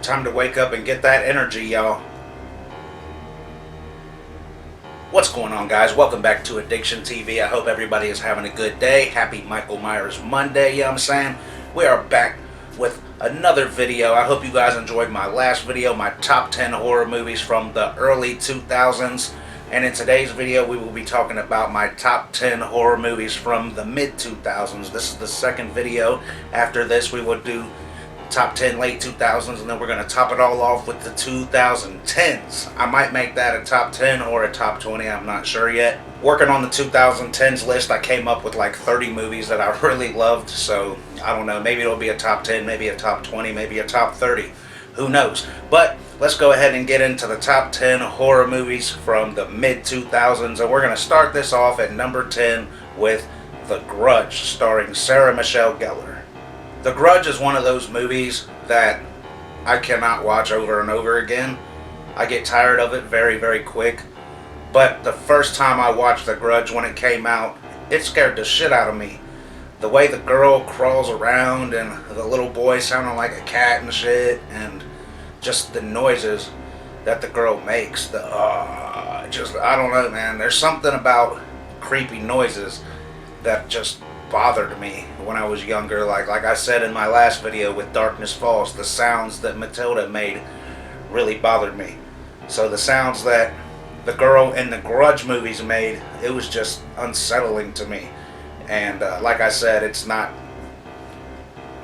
Time to wake up and get that energy, y'all. What's going on, guys? Welcome back to ADiktion TV. I hope everybody is having a good day. Happy Michael Myers Monday, you know what I'm saying? We are back with another video. I hope you guys enjoyed my last video, my top 10 horror movies from the early 2000s. And in today's video, we will be talking about my top 10 horror movies from the mid-2000s. This is the second video. After this, we will do top 10 late 2000s, and then we're going to top it all off with the 2010s. I might make that a top 10 or a top 20, I'm not sure yet. Working on the 2010s list, I came up with like 30 movies that I really loved, so I don't know, maybe it'll be a top 10, maybe a top 20, maybe a top 30. Who knows? But let's go ahead and get into the top 10 horror movies from the mid-2000s, and we're going to start this off at number 10 with The Grudge, starring Sarah Michelle Gellar. The Grudge is one of those movies that I cannot watch over and over again. I get tired of it very, very quick. But the first time I watched The Grudge when it came out, it scared the shit out of me. The way the girl crawls around and the little boy sounding like a cat and shit, and just the noises that the girl makes. I don't know, man. There's something about creepy noises that just bothered me when I was younger. Like I said in my last video with Darkness Falls, the sounds that Matilda made really bothered me. So the sounds that the girl in the Grudge movies made, it was just unsettling to me. And like I said, it's not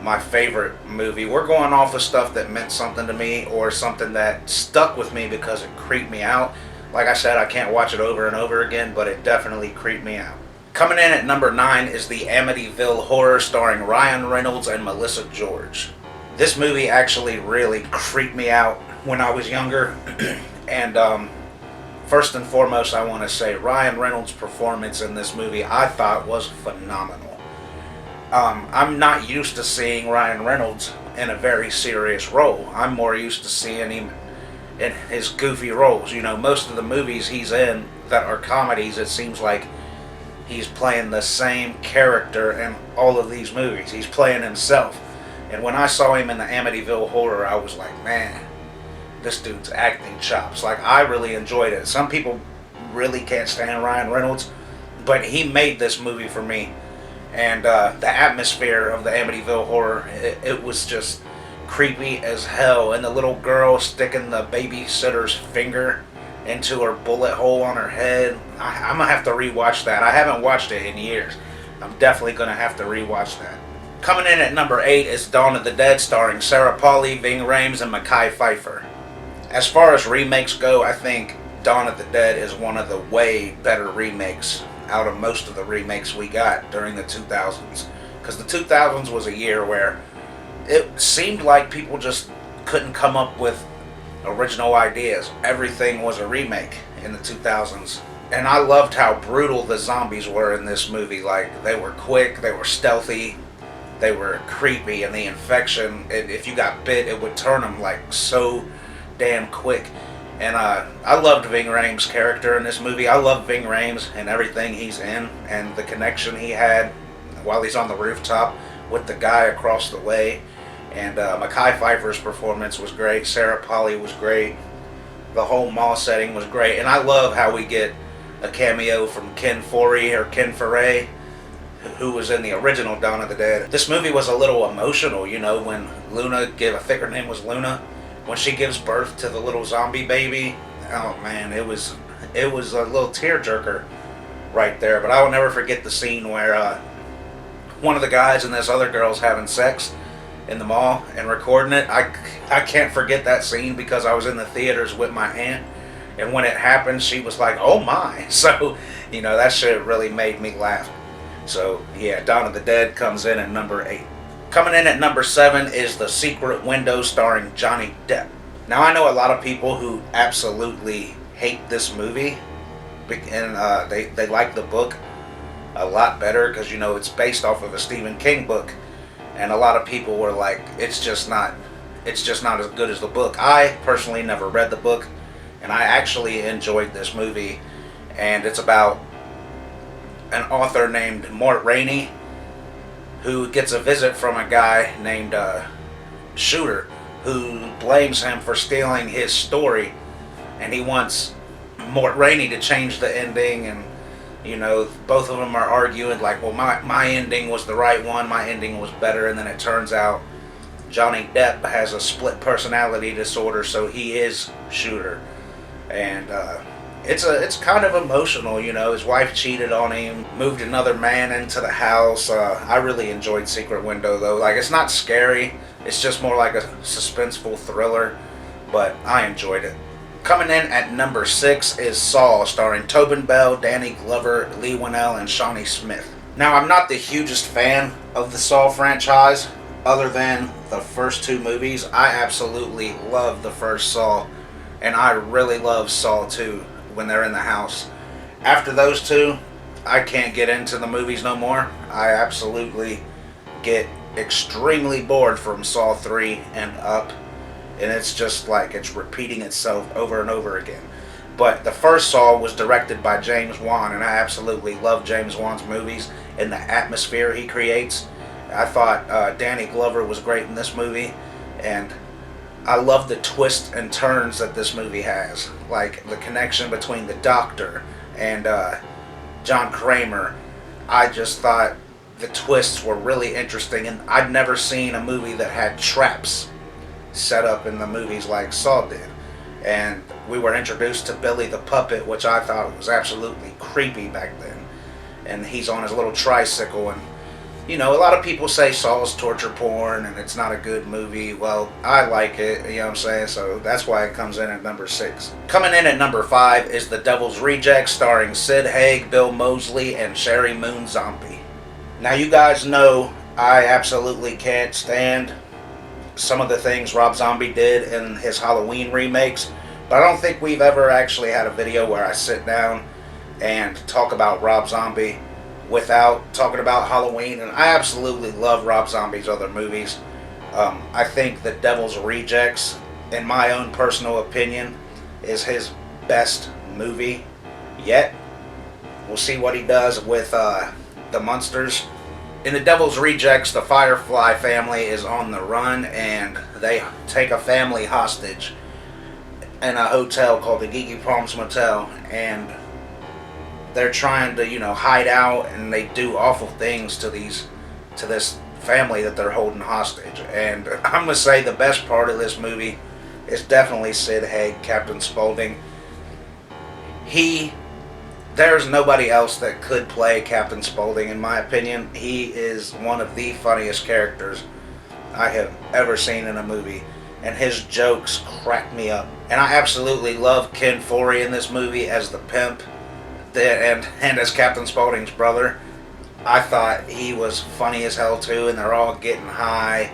my favorite movie. We're going off of stuff that meant something to me or something that stuck with me because it creeped me out. Like I said, I can't watch it over and over again, but it definitely creeped me out. Coming in at number 9 is the Amityville Horror, starring Ryan Reynolds and Melissa George. This movie actually really creeped me out when I was younger. And first and foremost, I want to say Ryan Reynolds' performance in this movie I thought was phenomenal. I'm not used to seeing Ryan Reynolds in a very serious role. I'm more used to seeing him in his goofy roles. You know, most of the movies he's in that are comedies, it seems like he's playing the same character in all of these movies. He's playing himself. And when I saw him in the Amityville Horror, I was like, man, this dude's acting chops. Like, I really enjoyed it. Some people really can't stand Ryan Reynolds, but he made this movie for me. And the atmosphere of the Amityville Horror, it was just creepy as hell. And the little girl sticking the babysitter's finger into her bullet hole on her head. I'm gonna have to rewatch that. I haven't watched it in years. I'm definitely gonna have to rewatch that. Coming in at number 8 is Dawn of the Dead, starring Sarah Polley, Ving Rhames, and Mekhi Phifer. As far as remakes go, I think Dawn of the Dead is one of the way better remakes out of most of the remakes we got during the 2000s. Because the 2000s was a year where it seemed like people just couldn't come up with original ideas. Everything was a remake in the 2000s. And I loved how brutal the zombies were in this movie. Like, they were quick, they were stealthy, they were creepy, and the infection, if you got bit, it would turn them like so damn quick. And I loved Ving Rhames' character in this movie. I love Ving Rhames and everything he's in, and the connection he had while he's on the rooftop with the guy across the way. And Mekhi Phifer's performance was great. Sarah Polley was great. The whole mall setting was great. And I love how we get a cameo from Ken Foree, who was in the original Dawn of the Dead. This movie was a little emotional, you know, when Luna, I think her name was Luna, when she gives birth to the little zombie baby. Oh man, it was a little tearjerker right there. But I will never forget the scene where one of the guys and this other girl's having sex in the mall and recording it. I can't forget that scene because I was in the theaters with my aunt, and when it happened, she was like, oh my. So, you know, that shit really made me laugh. So yeah, Dawn of the Dead comes in at number 8. Coming in at number 7 is The Secret Window, starring Johnny Depp. Now, I know a lot of people who absolutely hate this movie, and they like the book a lot better because, you know, it's based off of a Stephen King book. And a lot of people were like, it's just not as good as the book. I personally never read the book, and I actually enjoyed this movie. And it's about an author named Mort Rainey who gets a visit from a guy named Shooter, who blames him for stealing his story, and he wants Mort Rainey to change the ending. And both of them are arguing like, well, my ending was the right one, my ending was better. And then it turns out Johnny Depp has a split personality disorder, so he is Shooter. And it's kind of emotional. His wife cheated on him, moved another man into the house. I really enjoyed Secret Window, though. Like, it's not scary, it's just more like a suspenseful thriller, but I enjoyed it. Coming in at number 6 is Saul, starring Tobin Bell, Danny Glover, Lee Winnell, and Shawnee Smith. Now, I'm not the hugest fan of the Saul franchise, other than the first 2 movies. I absolutely love the first Saul, and I really love Saul 2 when they're in the house. After those 2, I can't get into the movies no more. I absolutely get extremely bored from Saw 3 and up, and it's just like it's repeating itself over and over again. But the first Saw was directed by James Wan, and I absolutely love James Wan's movies and the atmosphere he creates. I thought Danny Glover was great in this movie, and I love the twists and turns that this movie has, like the connection between the Doctor and John Kramer. I just thought the twists were really interesting, and I'd never seen a movie that had traps set up in the movies like Saw did. And we were introduced to Billy the Puppet, which I thought was absolutely creepy back then. And he's on his little tricycle, and a lot of people say Saw's torture porn and it's not a good movie. Well, I like it, you know what I'm saying? So that's why it comes in at number 6. Coming in at number 5 is The Devil's Rejects, starring Sid Haig, Bill Moseley, and Sherry Moon Zombie. Now, you guys know I absolutely can't stand some of the things Rob Zombie did in his Halloween remakes, but I don't think we've ever actually had a video where I sit down and talk about Rob Zombie without talking about Halloween. And I absolutely love Rob Zombie's other movies. I think The Devil's Rejects, in my own personal opinion, is his best movie yet. We'll see what he does with the Munsters. In The Devil's Rejects, the Firefly family is on the run, and they take a family hostage in a hotel called the Geeky Palms Motel, and they're trying to, hide out, and they do awful things to this family that they're holding hostage. And I'm gonna say the best part of this movie is definitely Sid Haig, Captain Spaulding. There's nobody else that could play Captain Spaulding, in my opinion. He is one of the funniest characters I have ever seen in a movie, and his jokes crack me up. And I absolutely love Ken Foree in this movie as the pimp, and as Captain Spaulding's brother. I thought he was funny as hell too, and they're all getting high,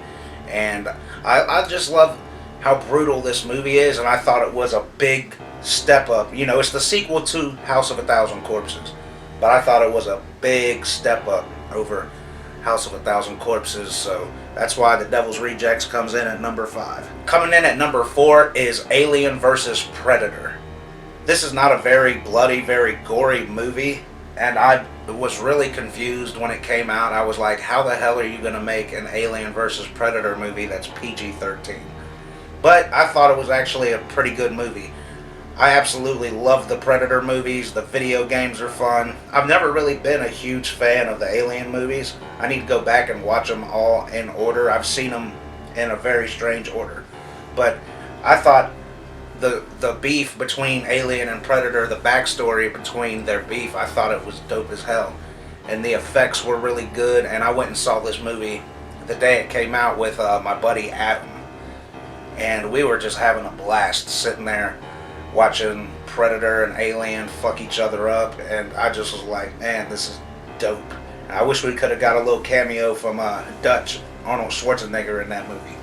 and I just love how brutal this movie is, and I thought it was a big step up. It's the sequel to House of a Thousand Corpses, but I thought it was a big step up over House of a Thousand Corpses, so that's why The Devil's Rejects comes in at number 5. Coming in at number 4 is Alien vs. Predator. This is not a very bloody, very gory movie, and I was really confused when it came out. I was like, how the hell are you going to make an Alien vs. Predator movie that's PG-13? But I thought it was actually a pretty good movie. I absolutely love the Predator movies. The video games are fun. I've never really been a huge fan of the Alien movies. I need to go back and watch them all in order. I've seen them in a very strange order. But I thought the beef between Alien and Predator, the backstory between their beef, I thought it was dope as hell. And the effects were really good, and I went and saw this movie the day it came out with my buddy Adam. And we were just having a blast sitting there watching Predator and Alien fuck each other up, and I just was like, man, this is dope. And I wish we could have got a little cameo from Dutch, Arnold Schwarzenegger, in that movie.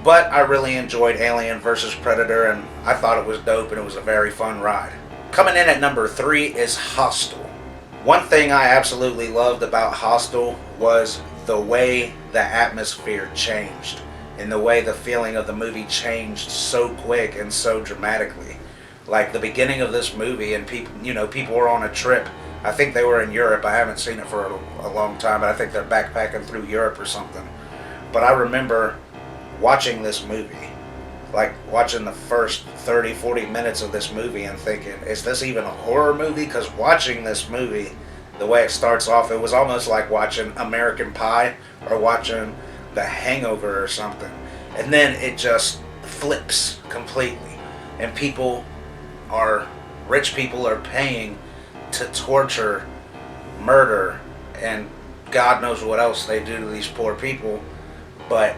But I really enjoyed Alien vs. Predator, and I thought it was dope, and it was a very fun ride. Coming in at number 3 is Hostel. One thing I absolutely loved about Hostel was the way the atmosphere changed, and the way the feeling of the movie changed so quick and so dramatically. Like the beginning of this movie, and people were on a trip. I think they were in Europe. I haven't seen it for a long time, but I think they're backpacking through Europe or something. But I remember watching this movie, like watching the first 30-40 minutes of this movie and thinking, is this even a horror movie? Because watching this movie, the way it starts off, it was almost like watching American Pie or watching The Hangover or something. And then it just flips completely. And rich people are paying to torture, murder, and God knows what else they do to these poor people. But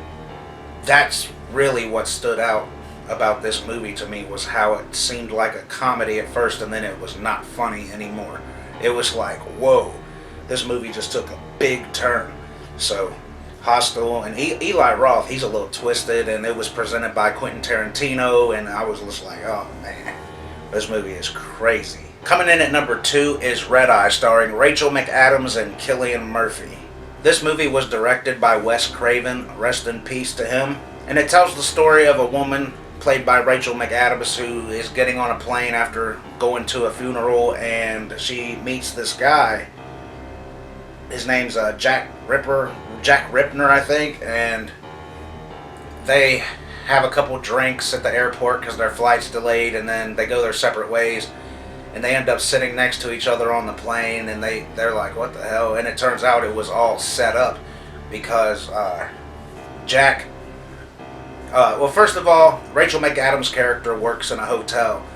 that's really what stood out about this movie to me, was how it seemed like a comedy at first, and then it was not funny anymore. It was like, whoa, this movie just took a big turn. So Hostel, and Eli Roth, he's a little twisted, and it was presented by Quentin Tarantino, and I was just like, oh man, this movie is crazy. Coming in at number 2 is Red Eye, starring Rachel McAdams and Cillian Murphy. This movie was directed by Wes Craven, rest in peace to him, and it tells the story of a woman played by Rachel McAdams who is getting on a plane after going to a funeral, and she meets this guy. His name's Jack Ripner, I think, and they have a couple drinks at the airport because their flight's delayed, and then they go their separate ways, and they end up sitting next to each other on the plane, and they're like, what the hell? And it turns out it was all set up because Jack... well, first of all, Rachel McAdams' character works in a hotel,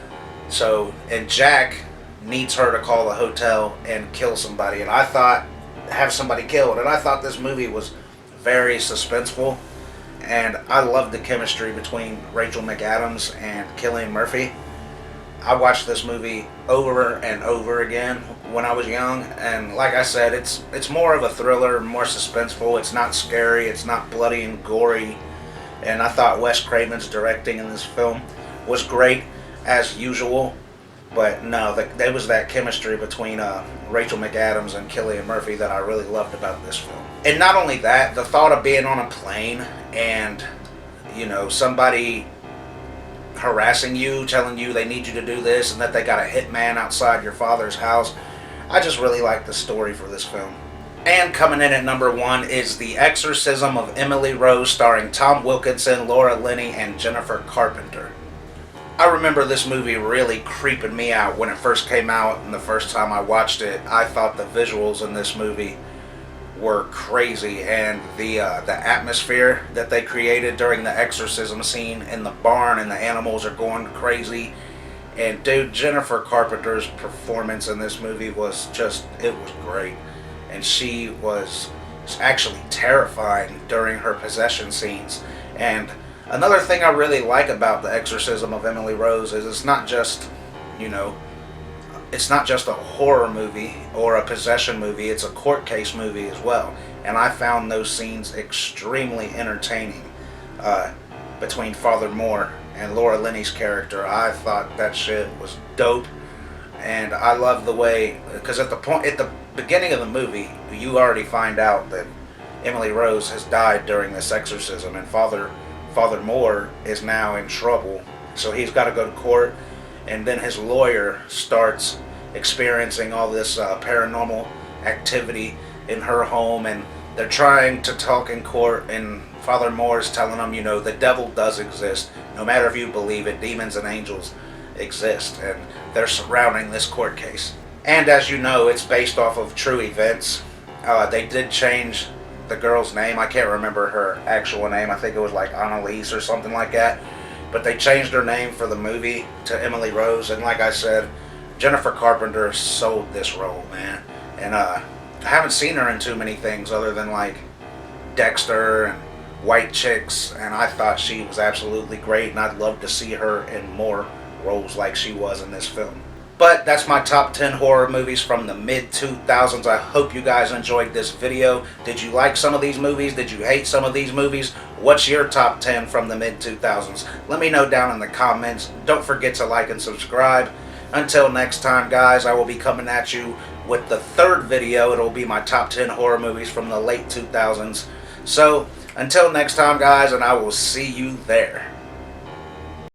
and Jack needs her to call the hotel and kill somebody, and have somebody killed, and I thought this movie was very suspenseful, and I loved the chemistry between Rachel McAdams and Cillian Murphy. I watched this movie over and over again when I was young, and like I said, it's more of a thriller, more suspenseful. It's not scary, it's not bloody and gory, and I thought Wes Craven's directing in this film was great as usual. But no, there was that chemistry between Rachel McAdams and Cillian Murphy that I really loved about this film. And not only that, the thought of being on a plane and, somebody harassing you, telling you they need you to do this and that they got a hitman outside your father's house. I just really like the story for this film. And coming in at number 1 is The Exorcism of Emily Rose, starring Tom Wilkinson, Laura Linney, and Jennifer Carpenter. I remember this movie really creeping me out when it first came out, and the first time I watched it, I thought the visuals in this movie were crazy, and the atmosphere that they created during the exorcism scene in the barn, and the animals are going crazy. And dude, Jennifer Carpenter's performance in this movie was it was great, and she was actually terrifying during her possession scenes. And another thing I really like about The Exorcism of Emily Rose is it's not just a horror movie or a possession movie, it's a court case movie as well. And I found those scenes extremely entertaining between Father Moore and Laura Linney's character. I thought that shit was dope, and I love the way, because at the beginning of the movie, you already find out that Emily Rose has died during this exorcism, and Father Moore is now in trouble, so he's got to go to court, and then his lawyer starts experiencing all this paranormal activity in her home, and they're trying to talk in court, and Father Moore is telling them, the devil does exist. No matter if you believe it, demons and angels exist, and they're surrounding this court case. And as you know, it's based off of true events. They did change the girl's name. I can't remember her actual name. I think it was like Annalise or something like that. But they changed her name for the movie to Emily Rose. And like I said, Jennifer Carpenter sold this role, man. And I haven't seen her in too many things other than like Dexter and White Chicks. And I thought she was absolutely great. And I'd love to see her in more roles like she was in this film. But that's my top 10 horror movies from the mid-2000s. I hope you guys enjoyed this video. Did you like some of these movies? Did you hate some of these movies? What's your top 10 from the mid-2000s? Let me know down in the comments. Don't forget to like and subscribe. Until next time, guys, I will be coming at you with the third video. It'll be my top 10 horror movies from the late 2000s. So, until next time, guys, and I will see you there.